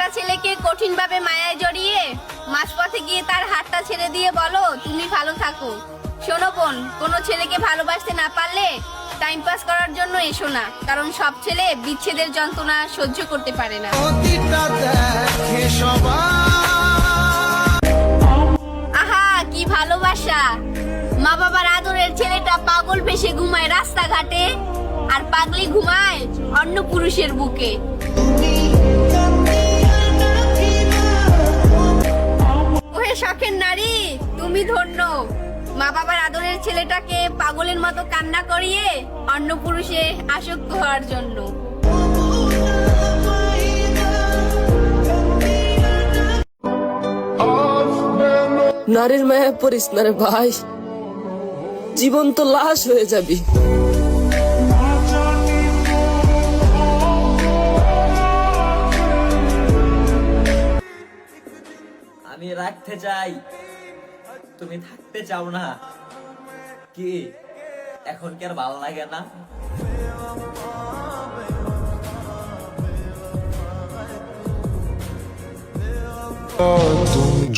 একটা ছেলেকে কঠিন ভাবে মায়ায় জড়িয়ে মাঝপথে গিয়ে তার হাতটা ছেড়ে দিয়ে বলো তুমি ভালো থাকো। শোনো বোন, কোনো ছেলেকে ভালোবাসতে না পারলে টাইম পাস করার জন্য এসো না, কারণ সব ছেলে বিচ্ছেদের যন্ত্রণা সহ্য করতে পারে না। আহা কি ভালোবাসা! মা বাবার আদরের ছেলেটা পাগল ভেসে ঘুমায় রাস্তাঘাটে, আর পাগলি ঘুমায় অন্য পুরুষের বুকে। ওহে শখের নারী, তুমি ধন্য। মা বাবার আদরের ছেলেটাকে পাগলের মতো কান্না করিয়ে অন্য পুরুষে আসক্ত হওয়ার জন্য। নারীর মায়া পড়িস না রে ভাই, জীবন তো লাশ হয়ে যাবি। আমি রাখতে চাই, তুমি থাকতে চাও না কি? এখন কি আর ভালো লাগে না?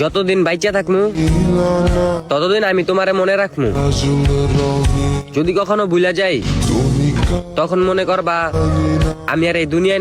যতদিন বাইচা থাকমু ততদিন আমি তোমারে মনে রাখমু। যদি কখনো ভুলা যাই তখন মনে করবা আমি আর এই দুনিয়ায়